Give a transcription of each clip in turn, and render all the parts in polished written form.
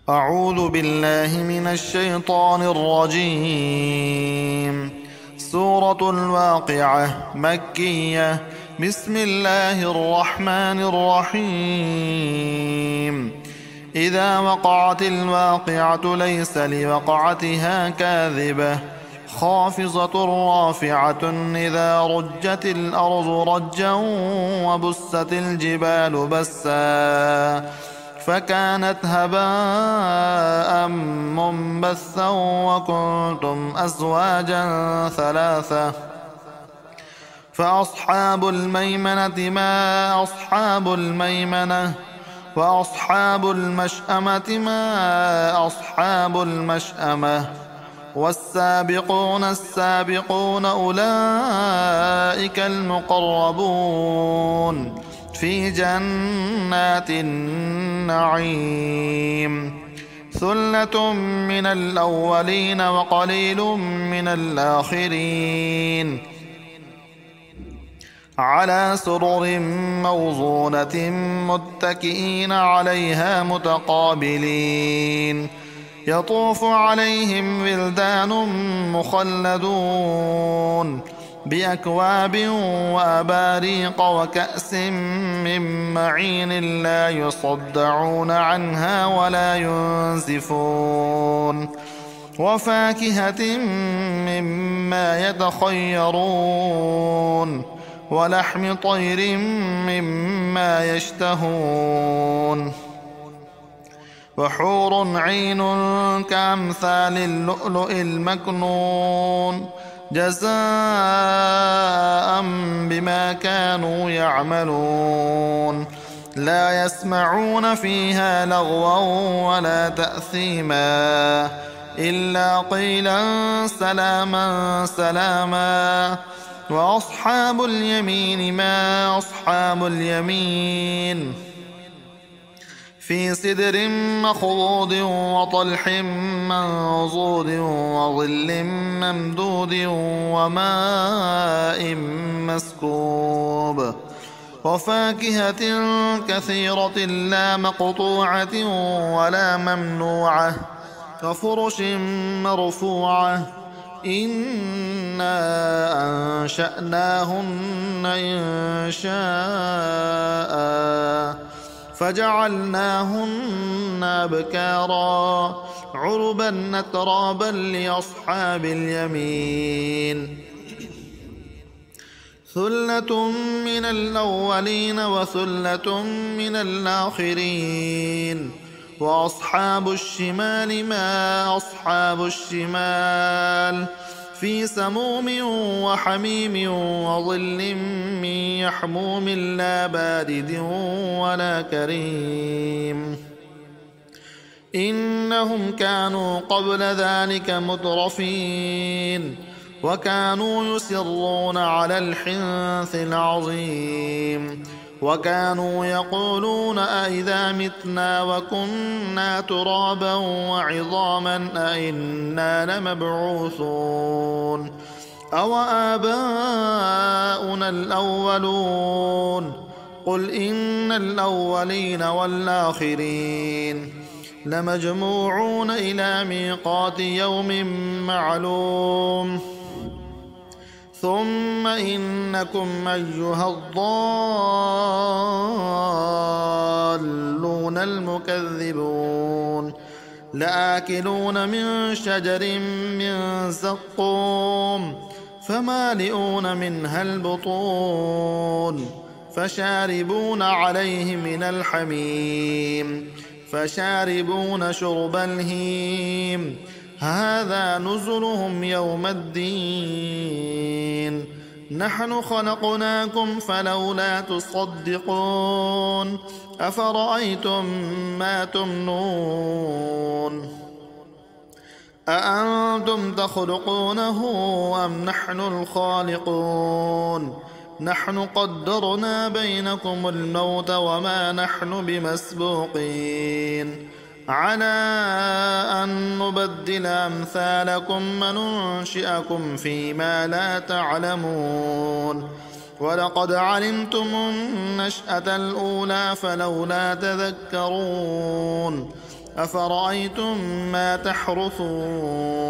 أعوذ بالله من الشيطان الرجيم. سورة الواقعة مكية. بسم الله الرحمن الرحيم. إذا وقعت الواقعة ليس لوقعتها كاذبة خافضة رافعة إذا رجت الأرض رجا وبست الجبال بسا فكانت هباء منبثا وكنتم أزواجا ثلاثة فأصحاب الميمنة ما أصحاب الميمنة وأصحاب المشأمة ما أصحاب المشأمة والسابقون السابقون أولئك المقربون في جنات النعيم. ثلة من الأولين وقليل من الآخرين على سرر موضونة متكئين عليها متقابلين يطوف عليهم ولدان مخلدون بأكواب وأباريق وكأس من معين لا يصدعون عنها ولا ينزفون وفاكهة مما يتخيرون ولحم طير مما يشتهون وحور عين كأمثال اللؤلؤ المكنون جزاء بما كانوا يعملون لا يسمعون فيها لغوا ولا تأثيما إلا قيلا سلاما سلاما. وأصحاب اليمين ما أصحاب اليمين في سدر مخضود وطلح منضود وظل ممدود وماء مسكوب وفاكهة كثيرة لا مقطوعة ولا ممنوعة وفرش مرفوعة إنا أنشأناهن إنشاء فجعلناهن أبكارا عربا أترابا لأصحاب اليمين. ثلة من الأولين وثلة من الآخرين وأصحاب الشمال ما أصحاب الشمال في سموم وحميم وظل من يحموم لا بارد ولا كريم إنهم كانوا قبل ذلك مترفين وكانوا يصرون على الحنث العظيم وكانوا يقولون أئذا متنا وكنا ترابا وعظاما أئنا لمبعوثون أو آباؤنا الأولون قل إن الأولين والآخرين لمجموعون إلى ميقات يوم معلوم ثم إنكم أيها الضالون المكذبون لآكلون من شجر من زقوم فمالئون منها البطون فشاربون عليه من الحميم فشاربون شرب الهيم هذا نزلهم يوم الدين نحن خلقناكم فلولا تصدقون أفرأيتم ما تمنون أأنتم تخلقونه أم نحن الخالقون نحن قدرنا بينكم الموت وما نحن بمسبوقين على أن نبدل أمثالكم وننشئكم فيما لا تعلمون ولقد علمتم النشأة الأولى فلولا تذكرون أفرأيتم ما تحرثون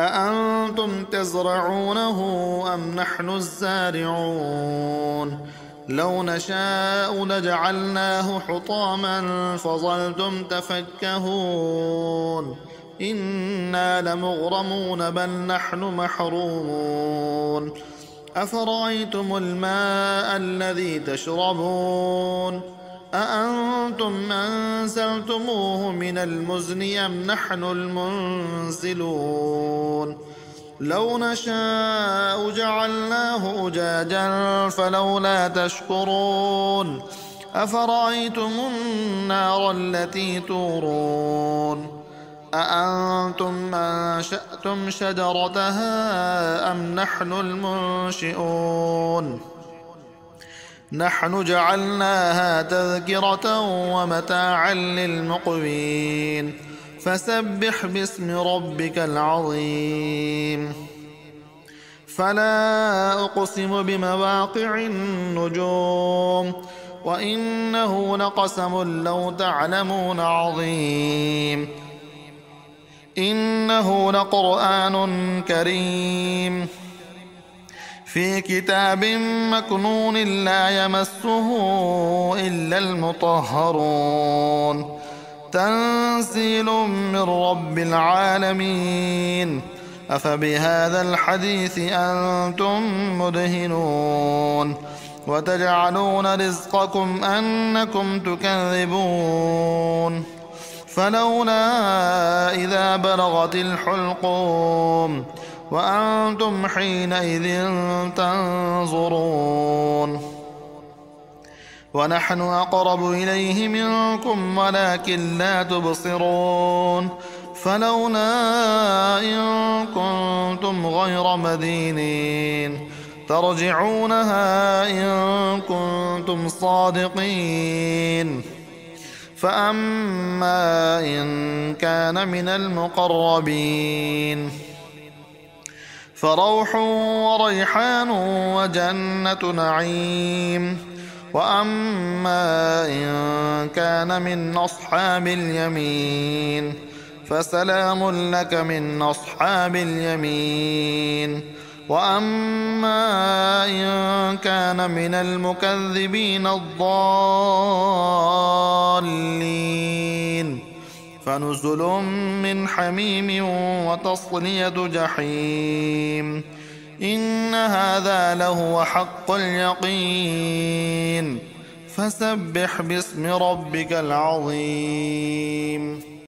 أأنتم تزرعونه أم نحن الزارعون لو نشاء لجعلناه حطاما فظلتم تفكهون إنا لمغرمون بل نحن محرومون أفرأيتم الماء الذي تشربون أأنتم أنزلتموه من المزن أم نحن المنزلون لو نشاء جعلناه أجاجا فلولا تشكرون أفرأيتم النار التي تورون أأنتم أنشأتم شجرتها أم نحن المنشئون نحن جعلناها تذكرة ومتاعا للمقوين فسبح باسم ربك العظيم فلا أقسم بمواقع النجوم وإنه لقسم لو تعلمون عظيم إنه لقرآن كريم في كتاب مكنون لا يمسه إلا المطهرون تنزيل من رب العالمين أفبهذا الحديث أنتم مدهنون وتجعلون رزقكم أنكم تكذبون فلولا إذا بلغت الحلقوم وأنتم حينئذ تنظرون ونحن أقرب إليه منكم ولكن لا تبصرون فلولا إن كنتم غير مدينين ترجعونها إن كنتم صادقين فأما إن كان من المقربين فروح وريحان وجنة نعيم وأما إن كان من أصحاب اليمين فسلام لك من أصحاب اليمين وأما إن كان من المكذبين الضالين فنزل من حميم وتصلية جحيم إن هذا لهو حق اليقين فسبح باسم ربك العظيم